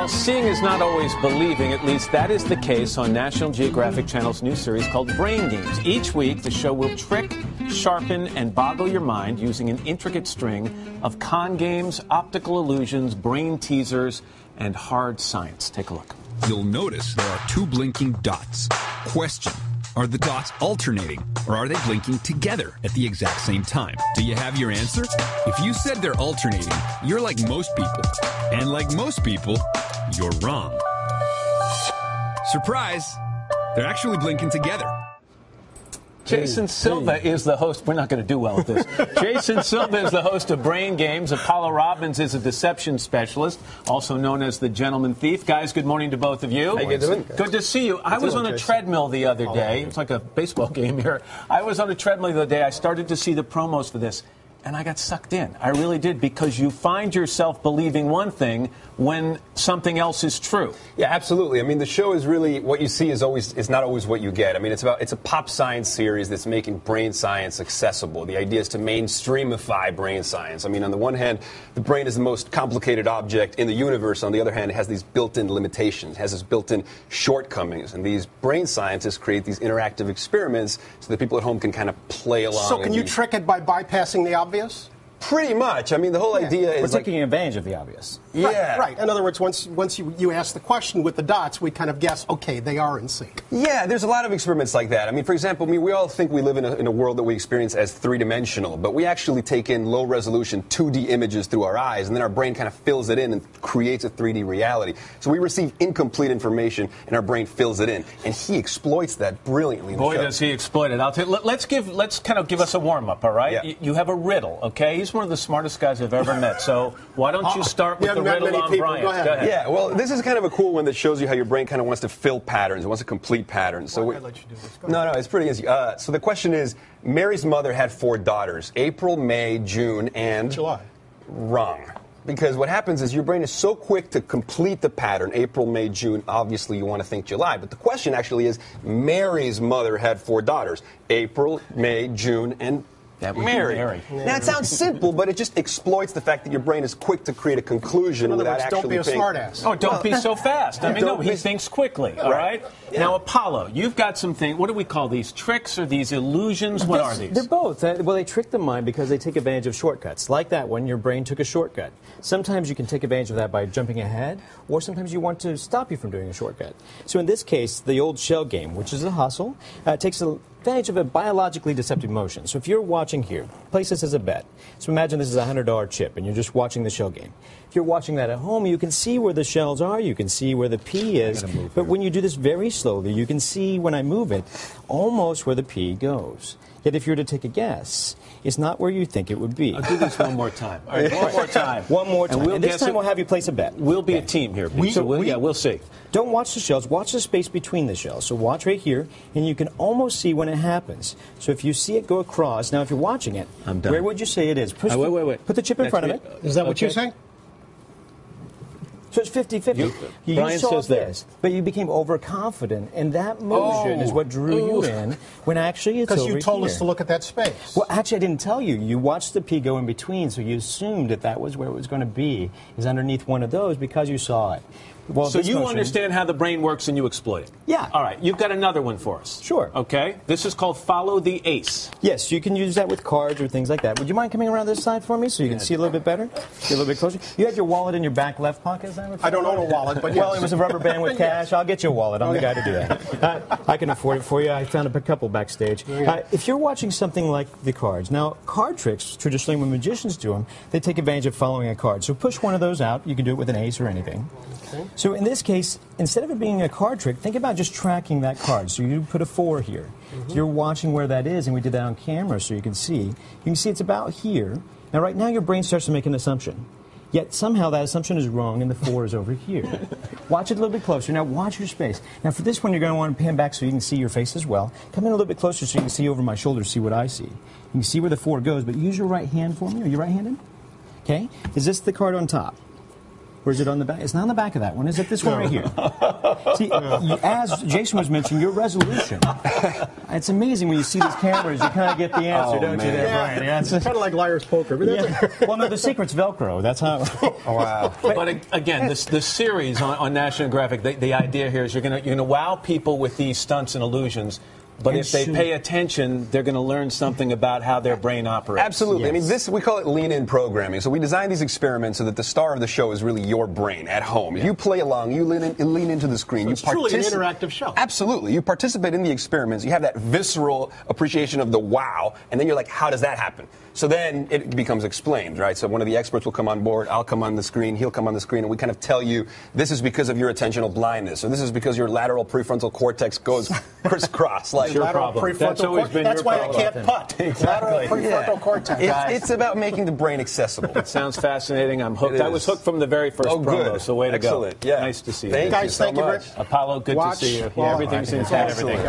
Well, seeing is not always believing. At least that is the case on National Geographic Channel's new series called Brain Games. Each week, the show will trick, sharpen, and boggle your mind using an intricate string of con games, optical illusions, brain teasers, and hard science. Take a look. You'll notice there are two blinking dots. Question: are the dots alternating, or are they blinking together at the exact same time? Do you have your answer? If you said they're alternating, you're like most people. And like most people, you're wrong. Surprise! They're actually blinking together. Jason Silva is the host. We're not going to do well at this. Jason Silva is the host of Brain Games. Apollo Robbins is a deception specialist, also known as the Gentleman Thief. Guys, good morning to both of you. How you doing? Good to see you. I was on a treadmill the other day. It's like a baseball game here. I was on a treadmill the other day. I started to see the promos for this, and I got sucked in. I really did, because you find yourself believing one thing when something else is true. Yeah, absolutely. I mean, the show is really, what you see is not always what you get. I mean, it's a pop science series that's making brain science accessible. The idea is to mainstreamify brain science. I mean, on the one hand, the brain is the most complicated object in the universe. On the other hand, it has these built-in limitations, has these built-in shortcomings. And these brain scientists create these interactive experiments so that people at home can kind of play along. So can you trick it by bypassing the obvious? Pretty much. I mean, the whole idea is we're taking advantage of the obvious. Yeah. Right. In other words, once you ask the question with the dots, we kind of guess, okay, they are in sync. Yeah, there's a lot of experiments like that. I mean, for example, we all think we live in a world that we experience as three-dimensional, but we actually take in low-resolution 2D images through our eyes, and then our brain kind of fills it in and creates a 3D reality. So we receive incomplete information, and our brain fills it in, and he exploits that brilliantly. Boy, does he exploit it! I'll tell you, let's kind of give us a warm-up, all right? Yeah. You have a riddle, okay? He's one of the smartest guys I've ever met. So why don't you start with the riddle on Bryant? Go ahead. Yeah, well, this is kind of a cool one that shows you how your brain kind of wants to fill patterns. It wants to complete patterns. So Why did I let you do this? No, it's pretty easy. So the question is, Mary's mother had 4 daughters: April, May, June, and July. Wrong. Because what happens is your brain is so quick to complete the pattern, April, May, June, obviously you want to think July. But the question actually is, Mary's mother had 4 daughters: April, May, June, and That would Mary. be Mary. Now, it sounds simple, but it just exploits the fact that your brain is quick to create a conclusion without actually don't be a paying. smartass. Oh, don't be so fast. I mean, no, he thinks quickly, all right? Yeah. Now, Apollo, you've got some things. What do we call these? Tricks or these illusions? What are these? They're both. Well, they trick the mind because they take advantage of shortcuts. Like that one, your brain took a shortcut. Sometimes you can take advantage of that by jumping ahead, or sometimes you want to stop you from doing a shortcut. So in this case, the old shell game, which is a hustle, takes advantage of a biologically deceptive motion. So if you're watching here, place this as a bet. So imagine this is a $100 chip, and you're just watching the shell game. If you're watching that at home, you can see where the shells are, you can see where the P is, but when you do this very slowly, you can see, when I move it, almost where the P goes. Yet if you were to take a guess, it's not where you think it would be. I'll do this one more time. All right, one more time. One more time. And this time we'll have you place a bet. We'll be a team here. We'll see. Don't watch the shells. Watch the space between the shells. So watch right here, and you can almost see when it happens. So if you see it go across, now if you're watching it, I'm done. Where would you say it is? Wait. Put the chip in front of it. Is that what you're saying? So it's 50-50. You saw this, but you became overconfident, and that motion is what drew you in when actually it's over here. Because you told us to look at that space. Well, actually, I didn't tell you. You watched the P go in between, so you assumed that was where it was going to be, is underneath one of those because you saw it. Well, so you understand how the brain works and you exploit it? Yeah. All right. You've got another one for us. Sure. Okay. This is called Follow the Ace. Yes, you can use that with cards or things like that. Would you mind coming around this side for me so you can see a little bit better? See a little bit closer? You had your wallet in your back left pocket, as I recall? I don't own a wallet, but yes. Well, it was a rubber band with cash. I'll get you a wallet. I'm the guy to do that. I can afford it for you. I found a couple backstage. If you're watching something like the cards, now, card tricks, traditionally when magicians do them, they take advantage of following a card. So push one of those out. You can do it with an ace or anything. Okay. So in this case, instead of it being a card trick, think about just tracking that card. So you put a 4 here. You're watching where that is, and we did that on camera so you can see. You can see it's about here. Now, right now, your brain starts to make an assumption. Yet somehow that assumption is wrong, and the 4 is over here. Watch it a little bit closer. Now, watch your space. Now, for this one, you're going to want to pan back so you can see your face as well. Come in a little bit closer so you can see over my shoulder, see what I see. You can see where the 4 goes, but use your right hand for me. Are you right-handed? Okay. Is this the card on top? Or is it on the back? It's not on the back of that one. Is it this one right here? See, as Jason was mentioning, your resolution. It's amazing when you see these cameras, you kind of get the answer, don't you, there, Brian? Yeah, it's kind of like liar's poker. But Well, no, the secret's Velcro. That's how. Oh, wow. But again, the series on National Geographic, the idea here is you're going to wow people with these stunts and illusions. But if they pay attention, they're going to learn something about how their brain operates. Absolutely. Yes. I mean, we call it lean-in programming. So we design these experiments so that the star of the show is really your brain at home. You play along. You lean into the screen. it's truly an interactive show. Absolutely. You participate in the experiments. You have that visceral appreciation of the wow, and then you're like, how does that happen? So then it becomes explained, right? So one of the experts will come on board. I'll come on the screen. He'll come on the screen, and we kind of tell you this is because of your attentional blindness, or this is because your lateral prefrontal cortex goes crisscross. Like your lateral problem. prefrontal That's always cortex. been That's your why problem. I can't putt. Exactly. Lateral prefrontal cortex. It's about making the brain accessible. It sounds fascinating. I'm hooked. It I was is. hooked from the very first Oh, promo, good. so way to Excellent. go. Yeah. Nice to see you. Thank Guys, you so thank you very much. Apollo, good Watch to see you. all- Everything's Excellent. intact. Excellent.